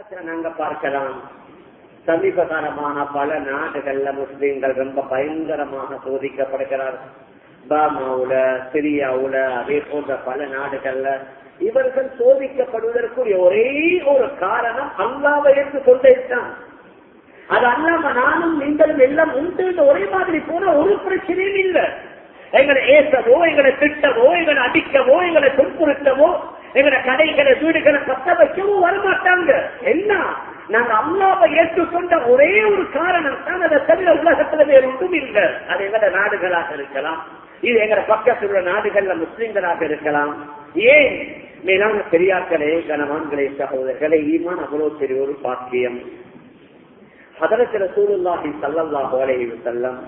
நாங்க பார்க்கலாம். சமீப காலமாக பல நாடுகள்ல முஸ்லிம்கள் ரொம்ப பயங்கரமாக சோதிக்கப்படுகிறார்கள். பர்மாவுல, சிரியாவுல, அதே போன்ற பல நாடுகள்ல இவர்கள் சோதிக்கப்படுவதற்குரிய ஒரே ஒரு காரணம் அல்லாஹ்வை என்று சொல்லிட்டான். அது அல்லாம நானும் நீங்களும் எல்லாம் உண்டு ஒரே மாதிரி போன ஒரு பிரச்சனையும் இல்லை. எங்களை ஏசவோ, எங்களை திட்டவோ, எங்களை அடிக்கவோ, எங்களை துன்புறுத்தவோ, எங்களை கடைகளை வீடுகளை பத்த வைக்கவோ வரமாட்டாங்க. என்ன, நாங்க அல்லாஹ்வை ஏற்றுக்கொண்ட ஒரே ஒரு காரணம் தான். அதை தவிர உலகத்துல வேறு ஒன்றும் இல்லை. அது எங்கட நாடுகளாக இருக்கலாம், இது எங்க பக்கத்தில் உள்ள நாடுகள்ல முஸ்லிம்களாக இருக்கலாம். ஏன் மேலான பெரியார்களே, கனவான்களே, சகோதரர்களே, ஈமான் அவ்வளவு பெரிய ஒரு பாக்கியம். ஹதரத் ரசூலுல்லாஹி ஸல்லல்லாஹு அலைஹி வஸல்லம்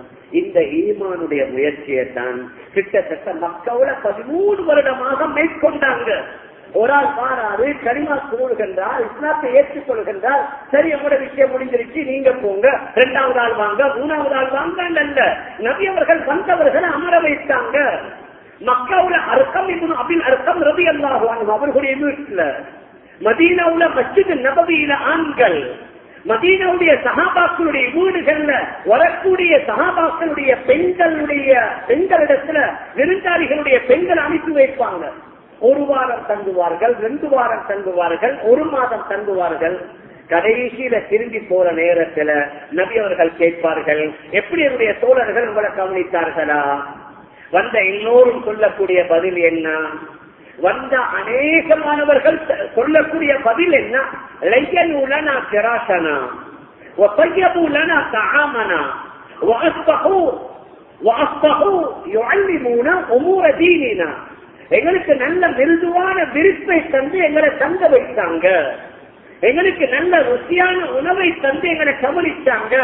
இந்த ஈமானுடைய முயற்சியை தான் கிட்டத்தட்ட மக்களோட 13 வருடமாக மேற்கொண்டாங்க. ஒரு ஆள் மாறாது கலிமா சொல்லுகின்றார், இஸ்லாத்தை ஏற்றுக்கொள்கின்றார், சரி உங்களோட விஷயம் முடிஞ்சிருச்சு, நீங்க போங்க, 2வது ஆள் வாங்க, 3வது ஆள் வாங்க. அல்ல, நபி அவர்கள் வந்தவர்களை அமர வைத்தாங்க. மக்காவுல அர்க்கம் இப்னு அபில் அர்க்கம் ரலியல்லாஹு அன்ஹு அவர்களுடைய வீட்டுல, மதீனாவுல மஸ்ஜித் நபவியில ஆண்கள், மதீனாவுடைய சஹாபாக்களுடைய வீடுகள்ல வரக்கூடிய சஹாபாக்களுடைய பெண்களிடத்துல விருந்தாளிகளுடைய பெண்கள் அனுப்பி வைப்பாங்க. 1 வாரம் தங்குவார்கள், 2 வாரம் தங்குவார்கள், 1 மாதம் தங்குவார்கள். கடைசியில திரும்பி போற நேரத்துல நபி அவர்கள் கேட்பார்கள், எப்படி என்னுடைய தோழர்கள் உங்களை கவனித்தார்களா? வந்த எல்லோரும் சொல்லக்கூடிய பதில் என்ன? வந்த அநேகமானவர்கள் சொல்லக்கூடிய பதில் என்ன? லையனுலனா கிராசனா வஸய்யபுலனா தஆமனா வஅஸ்பஹு யுஅல்லிமுன உமூர தீனினா. எங்களுக்கு நல்ல மிருதுவான விருப்பை தந்து எங்களை தங்க வைத்தாங்க, எங்களுக்கு நல்ல ருசியான உணவை தந்து எங்களை கவனிச்சாங்க.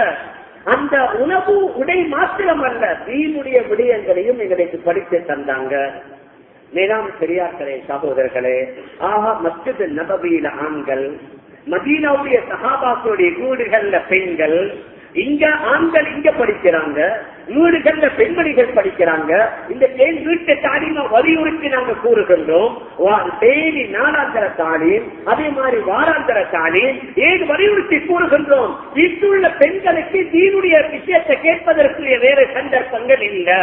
அந்த உணவு உடை மாத்திரம் அல்ல, தீனுடைய விடயங்களையும் எங்களுக்கு படித்து தந்தாங்க. மேலாம் பெரியார்களே, சகோதரர்களே, மஸ்ஜித் நபவியில ஆண்கள், மதீனாவுடைய சஹாபாக்களுடைய வீடுகள்ல பெண்கள், இங்க ஆண்கள் இங்க படிக்கிறாங்க, வீடுகள்ல பெண்மணிகள் படிக்கிறாங்க. இந்த வீட்டை தாலிமா வலியுறுத்தி நாங்க கூறுகின்றோம். டெய்லி நாளாந்திர தாலீம், அதே மாதிரி வாராந்திர தாலீம் ஏன் வலியுறுத்தி கூறுகின்றோம்? வீட்டுள்ள பெண்களுக்கு தீனுடைய விஷயத்தை கேட்பதற்குரிய வேறு சந்தர்ப்பங்கள் இல்லை.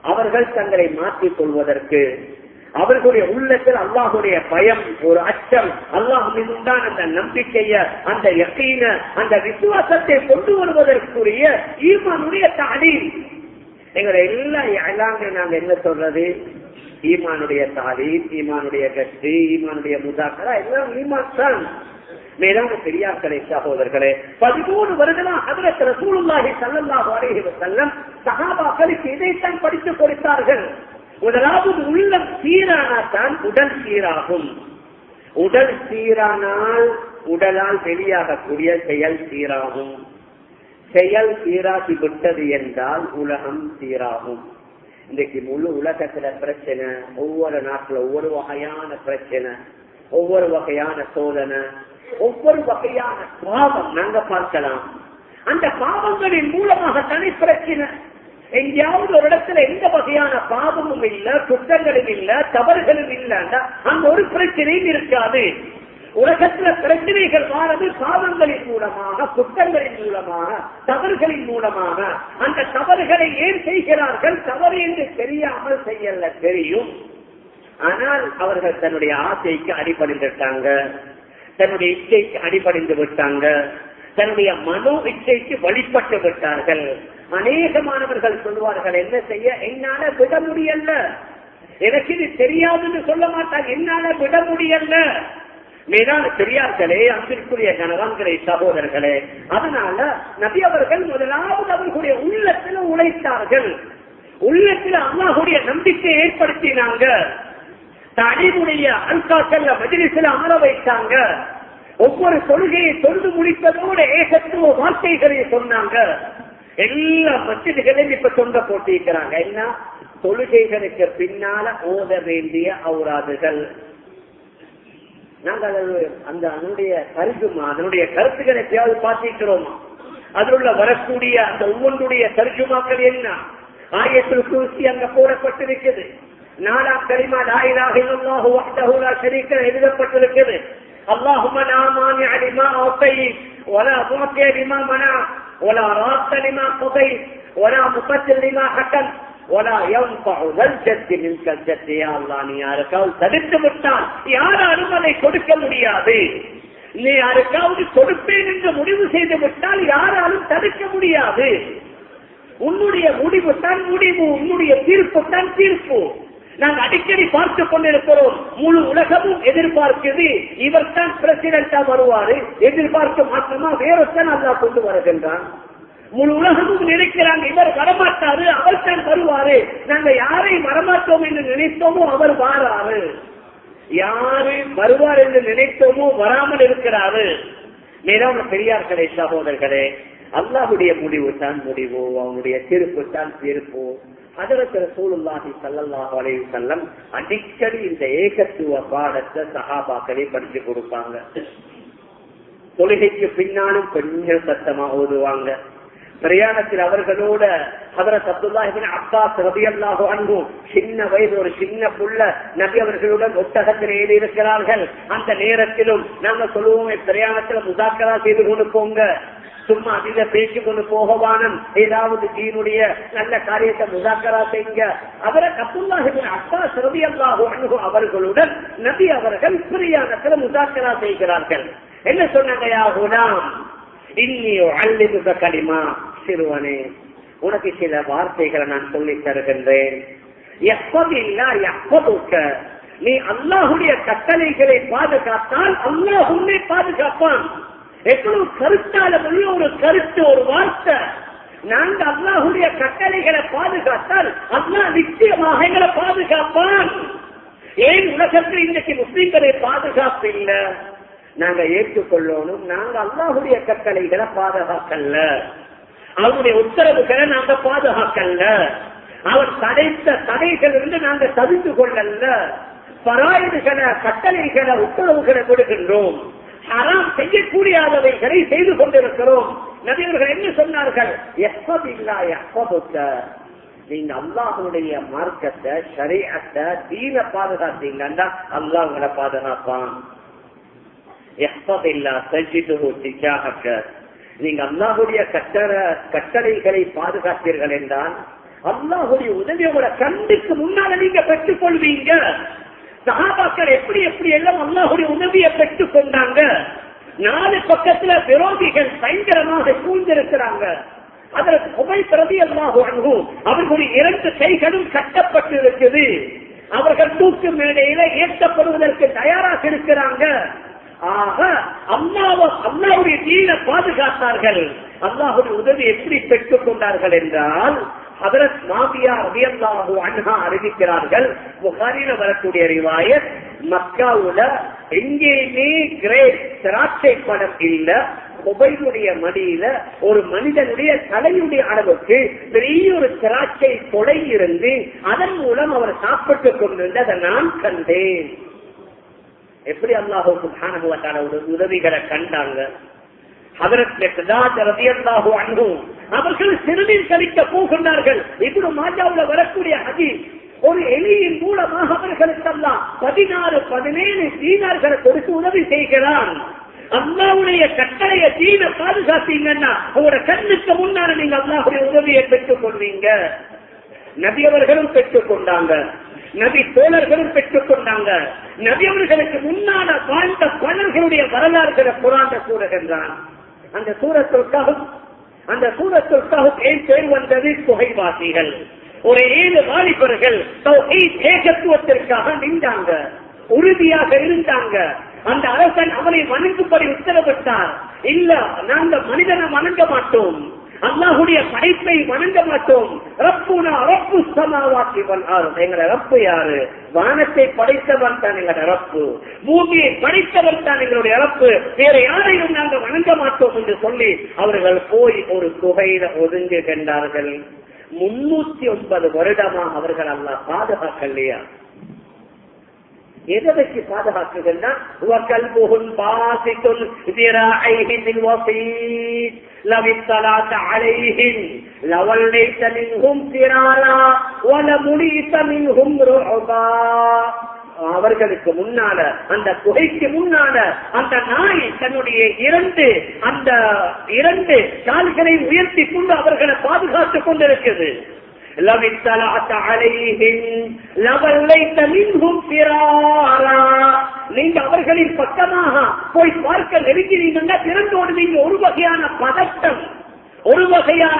அவர்கள் தங்களை மாற்றிக் கொள்வதற்கு, அவர்களுடைய உள்ளத்தில் அல்லாஹுடைய பயம், ஒரு அச்சம், அல்லாஹ் மீது உண்டான அந்த நம்பிக்கைய, அந்த யகீன, அந்த விசுவாசத்தை கொண்டு வருவதற்குரிய ஈமானுடைய தாலீம். எங்களுடைய எல்லாம் நாங்க என்ன சொல்றது? ஈமானுடைய தாலீம், ஈமானுடைய கஷ்டி, ஈமானுடைய முதாக்கரா எல்லாம் ஈமான் தான். மேலான பெரியார்களே, சகோதரர்களே, 13 வருடமா ஹஜ்ரத் ரசூலுல்லாஹி ஸல்லல்லாஹு அலைஹி வஸல்லம் சஹாபாக்களுக்கு இதைத்தான் படித்துக் கொடுத்தார்கள். முதலாவது உள்ளம் சீரானால்தான் உடல் சீராகும். உடல் சீரானால் உடலால் வெளியாகக்கூடிய செயல் சீராகும். செயல் சீராகி விட்டது என்றால் உலகம் சீராகும். இன்றைக்கு முழு உலகத்துல பிரச்சனை, ஒவ்வொரு நாட்டுல ஒவ்வொரு வகையான பிரச்சனை, ஒவ்வொரு வகையான சோதனை, ஒவ்வொரு வகையான பாவம் நாங்க பார்க்கலாம். அந்த பாவங்களின் மூலமாக தனி பிரச்சனை. எங்கேயாவது ஒரு இடத்துல எந்த வகையான பாவமும் இல்ல, குற்றங்களும் இல்ல, தவறுகளும் இல்லைன்னா அங்க ஒரு பிரச்சனையும் இருக்காது. உலகத்துல பிரச்சனைகள் வாரது பாவங்களின் மூலமாக, குற்றங்களின் மூலமாக, தவறுகளின் மூலமாக. அந்த தவறுகளை ஏன் செய்கிறார்கள்? தவறு என்று தெரியாமல் செய்யல, தெரியும். ஆனால் அவர்கள் தன்னுடைய ஆசைக்கு அடிபணிந்துட்டாங்க, தன்னுடைய இச்சைக்கு அடிபணிந்து விட்டாங்க, தன்னுடைய மனோ இச்சைக்கு வழிபட்டு விட்டார்கள். அநேகமானவர்கள் சொல்வார்கள், என்ன செய்ய, என்னால விட முடியல, எனக்கு இது தெரியாதுன்னு சொல்ல மாட்டாங்க, என்னால விட முடியல. மேலான பெரியார்களே, அன்பிற்குரிய கணவான்களே, சகோதரர்களே, அதனால நபி அவர்கள் முதலாவது அவர்களுடைய உள்ளத்துல உழைத்தார்கள், உள்ளத்துல அல்லாஹுடைய நம்பிக்கை ஏற்படுத்தினாங்க. தனிமுடைய அல்காக்கல்ல மஜ்லிஸ்ல அமர வைத்தாங்க. ஒவ்வொரு தொழுகையை தொழுது முடித்ததோடு ஏகத்துவ வார்த்தைகளை சொன்னாங்க. எல்லா மஸ்ஜிதுகளையும் இப்ப தொங்க போட்டிருக்கிறாங்க. என்ன? தொழுகைகளுக்கு பின்னால ஓத வேண்டிய ஔராதுகள். நாங்கள் அந்த அதனுடைய தர்ஜுமா, அதனுடைய கருத்துக்களை எப்பயாவது பார்த்திருக்கிறோமா? அதில் உள்ள வரக்கூடிய அந்த ஒவ்வொன்றுடைய தர்ஜுமாக்கள் என்ன? ஆயத்துல் குர்சி அங்க போடப்பட்டிருக்குது. 4ஆம் கலிமா லா இலாஹ இல்லல்லாஹு வஹ்தஹு லா ஷரீக லஹு எழுதப்பட்டிருக்கிறது. اللهم لا مانع لما أعطيت ولا معطي لما منعت ولا راد لما قضيت ولا مبدل لما حكمت ولا ينفع ذا الجد منك الجد. يا الله, நீ யாருக்காவது தடுத்து விட்டால் யாராலும் அதை கொடுக்க முடியாது. நீ யாருக்காவது கொடுப்பேன் என்று முடிவு செய்து விட்டால் யாராலும் தடுக்க முடியாது. உன்னுடைய முடிவு தான் முடிவு, உன்னுடைய தீர்ப்பு தான் தீர்ப்பு. நாங்கள் அடிக்கடி பார்த்துக் கொண்டிருக்கிறோம். முழு உலகமும் எதிர்பார்க்கிறது இவர் தான் பிரசிடண்டா வருவாரு. எதிர்பார்க்க மாற்றமா வேறொருத்தான் அல்லாஹ் கொண்டு வருகின்றான். முழு உலகமும் நினைக்கிறாங்க இவர் வரமாட்டாரு, அவர் தான் வருவாரு. நாங்க யாரை வரமாட்டோம் என்று நினைத்தோமோ அவர் வாராரு. யாரு வருவார் என்று நினைத்தோமோ வராமல் இருக்கிறாரு. மேலான பெரியார்களே, சகோதரர்களே, அல்லாஹ்வுடைய முடிவு தான் முடிவு, அவனுடைய தீர்ப்பு தான் தீர்ப்பு. ஹஜ்ரத் ரசூலுல்லாஹி ஸல்லல்லாஹு அலைஹி வஸல்லம் அடிக்கடி இந்த ஏகத்துவ பாடத்தை சஹாபாக்களே படிச்சு கொடுப்பாங்க. தொழுகைக்கு பின்னாலும் கொஞ்சம் சத்தமா ஓதுவாங்க. பிரயாணத்தில் அவர்களோட ஹஜ்ரத் அப்துல்லாஹ் இப்னு அப்பாஸ் ரலியல்லாஹு அன்ஹு சின்ன வயது ஒரு சின்ன புள்ள நபி அவர்களுடன் ஒட்டகத்தில் ஏறி இருக்கிறார்கள். அந்த நேரத்திலும் நாங்க சொல்லுவோம், பிரயாணத்தில் முஸாக்கரா செய்து கொண்டு போங்க, சும்மா அதிக பேசி கொண்டு போகவானம், ஏதாவது தீனுடைய நல்ல காரியத்தை முஸாக்கரா செய்யுங்க. ஹஜ்ரத் அப்துல்லாஹ் இப்னு அப்பாஸ் ரலியல்லாஹு அன்ஹு அவர்களுடன் நபி அவர்கள் பிரயாணத்தில் முஸாக்கரா செய்கிறார்கள். என்ன சொன்னாங்க? யா குலாம் இன்னி உஅல்லிமுக கலிமா, சிறுவனே உனக்கு சில வார்த்தைகளை நான் சொல்லி தருகின்றேன். யஹ்ஃபதில்லாஹ் யஹ்ஃபதுக, நீ அல்லாஹ்வுடைய கட்டளைகளை பாதுகாத்தால் அல்லாஹ் உன்னை பாதுகாப்பான். எவ்வளவு கருத்தால உள்ள ஒரு கருத்து, ஒரு வார்த்தை. நாங்க அல்லாஹ்வுடைய கட்டளைகளை பாதுகாத்தால் அல்லாஹ் நிச்சயமாக எங்களை பாதுகாப்பான். ஏன் உலகத்தில் இன்றைக்கு முஸ்லிம்களை பாதுகாப்பு இல்லை? நாங்க ஏற்றுக்கொள்ளணும், நாங்க அல்லாஹ்வுடைய கட்டளைகளை பாதுகாக்கல, அவருடைய உத்தரவுகளை நாங்க பாதுகாக்கல, அவர் தடைத்த தடைகள் இருந்து நாங்க தவிர்த்து கொள்ளல, பராயுதுகளை கட்டளைகளை உத்தரவுகளை கொடுக்கின்றோம், ஹராம் செய்யக்கூடியாதவைகளை செய்து கொண்டிருக்கிறோம். நபியவர்கள் என்ன சொன்னார்கள்? நீங்க அல்லாஹ்வுடைய மார்க்கத்தை, ஷரீஅத்தை, தீன பாதுகாத்தீங்கன்னா அல்லாஹ் உங்களை பாதுகாப்பான். நீங்க அல்லாஹ்வுடைய கட்டளைகளை பாதுகாத்தீர்கள் என்றால் அல்லாஹ்வுடைய உதவி உங்களை கண்ணுக்கு முன்னால நீங்க பெற்றுக் கொள்வீங்க. சஹாபாக்கள் எப்படி எப்படி எல்லாம் அல்லாஹ்வுடைய உதவியை பெற்றுக் கொண்டாங்க. 4 பக்கத்துல விரோதிகள் பயங்கரமாக சூழ்ந்திருக்கிறாங்க. அதற்கு உபைத் ரலியல்லாஹு அன்ஹு அவர்களுடைய 2 கைகளும் கட்டப்பட்டு இருக்குது. அவர்கள் தூக்கு மேடையில ஏற்றப்படுவதற்கு தயாராக இருக்கிறாங்க. ஆக அல்லாஹ்வுடைய தீனை பாதுகாத்தார்கள். அல்லாஹ்வுடைய உதவி எப்படி பெற்றுக் கொண்டார்கள் என்றால் ஹஜ்ரத் மாவியா ரலியல்லாஹு அன்ஹா அறிவிக்கிறார்கள். புகாரில வரக்கூடிய ரிவாயத், மக்காவுல எங்கேயுமே கிரேட் திராட்சை பழம் இல்ல, உபைதுடைய மடியில ஒரு மனிதனுடைய தலையுடைய அளவுக்கு பெரிய ஒரு திராட்சை கொடை இருந்து அதன் மூலம் அவர் சாப்பிட்டுக் கொண்டிருந்ததை நான் கண்டேன். எப்படி அல்லாஹ் சுப்ஹானஹு வ தஆலா உதவிகளை கண்டாங்க. ஹஜ்ரத் மிக்தாத் ரலியல்லாஹு அன்ஹு அவர்கள் சிறுநீர் கழிக்க போகின்றார்கள். இப்னு மாஜாவுல வரக்கூடிய ஹதீஸ், ஒரு எலியின் மூலமாக அவர்களுக்கு அல்லாஹ் 16-17 தீனார்களை கொடுத்து உதவி செய்கிறான். அல்லாஹ்வுடைய கட்டளையை தீன பாதுகாத்தீங்கன்னா உங்களோட கண்ணுக்கு முன்னால நீங்க அல்லாஹ்வுடைய உதவியை பெற்றுக் கொள்வீங்க. நபி அவர்களும் பெற்றுக் கொண்டாங்க, நபி தோழர்களும் பெற்றுக் கொண்டாங்க. நபி அவர்களுக்கு முன்னால வாழ்ந்த பலர்களுடைய வரலாறுகளை குர்ஆன்ல கூறுகின்றான். அந்த சூரத்துக்காக ஏன் பேர் வந்தது? புகைவாசிகள். ஒரு 7 வாலிபர்கள் தௌஹீத் ஏகத்துவத்திற்காக நின்றாங்க, உறுதியாக இருந்தாங்க. அந்த அரசன் அவனை வணங்கும்படி உத்தரவிட்டார். இல்ல, நாங்க மனிதனை வணங்க மாட்டோம், அல்லாஹ்வுடைய படைப்பை வணங்க மாட்டோம். ரப்புனா ரப்பு ஸமாவாத்தி வல் அர்த், எங்கட ரப்பு யாரு? வானத்தை படைத்தவன் தான் எங்கட ரப்பு, பூமியை படைத்தவன் தான் எங்களுடைய ரப்பு, வேற யாரையும் நாங்க வணங்க மாட்டோம் என்று சொல்லி அவர்கள் போய் ஒரு குகையில ஒதுங்குகின்றார்கள். 309 வருடமா அவர்கள் அல்லாஹ் பாதுகாக்கலையா? எதை வச்சு பாதுகாக்குதுன்னா, لو اطلعت عليهم لوليت منهم فرارا ولمليت منهم رعبا. அவர்களுக்கு முன்னால அந்த குகைக்கு முன்னால அந்த நாய் தன்னுடைய இரண்டு கால்களை உயர்த்தி கொண்டு அவர்களை பாதுகாத்துக் கொண்டிருக்கிறது. நீங்க அவர்களின் பக்கமாக போய் பார்க்க நெருங்கினீங்கன்னா திறந்தோடு நீங்க ஒரு வகையான பதட்டம், ஒரு வகையான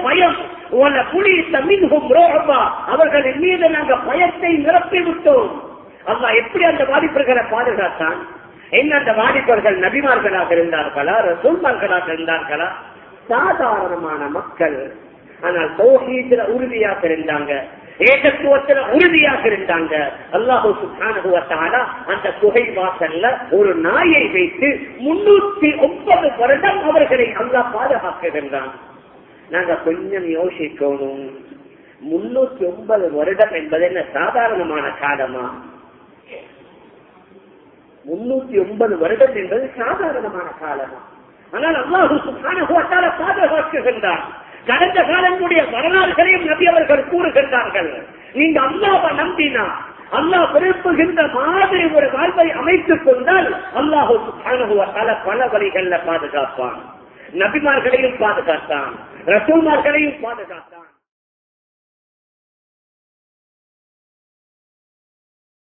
பயம், அவர்களின் மீது நாங்கள் பயத்தை நிரப்பி விட்டோம். அல்லாஹ் எப்படி அந்த வாலிபர்களை பாதுகாத்தான்? என்ன அந்த வாலிபர்கள் நபிமார்களாக இருந்தார்களா, ரசூல்மார்களாக இருந்தார்களா? சாதாரணமான மக்கள். ஆனால் தௌஹீதுல உறுதியாக இருந்தாங்க, ஏகத்துவத்தில் உறுதியாக இருந்தாங்க. அல்லாஹ் சுப்ஹானஹு வ தஆலா அந்த குகை வாசல்ல ஒரு நாயை வைத்து 309 வருடம் அவர்களை அல்லாஹ் பாதுகாக்கின்றான். நாங்க கொஞ்சம் யோசிக்கணும், 309 வருடம் என்பது என்ன சாதாரணமான காலமா? 309 வருடம் என்பது சாதாரணமான காலமா? ஆனால் அல்லாஹ் சுப்ஹானஹு வ தஆலா பாதுகாக்கின்றான். கடந்த காலங்களுடைய வரலாறுகளையும் நபி அவர்கள் கூறுகின்றார்கள். நீங்க அல்லாஹ்வை நம்பினா, அல்லாஹ் விரும்புகின்ற மாதிரி ஒரு வாழ்வை அமைத்துக் கொண்டால் அல்லாஹ் சுப்ஹானஹு வ தஆலா பல வழிகளில் பாதுகாப்பான். நபிமார்களையும் பாதுகாத்தான், ரசூல்மார்களையும் பாதுகாத்தான்.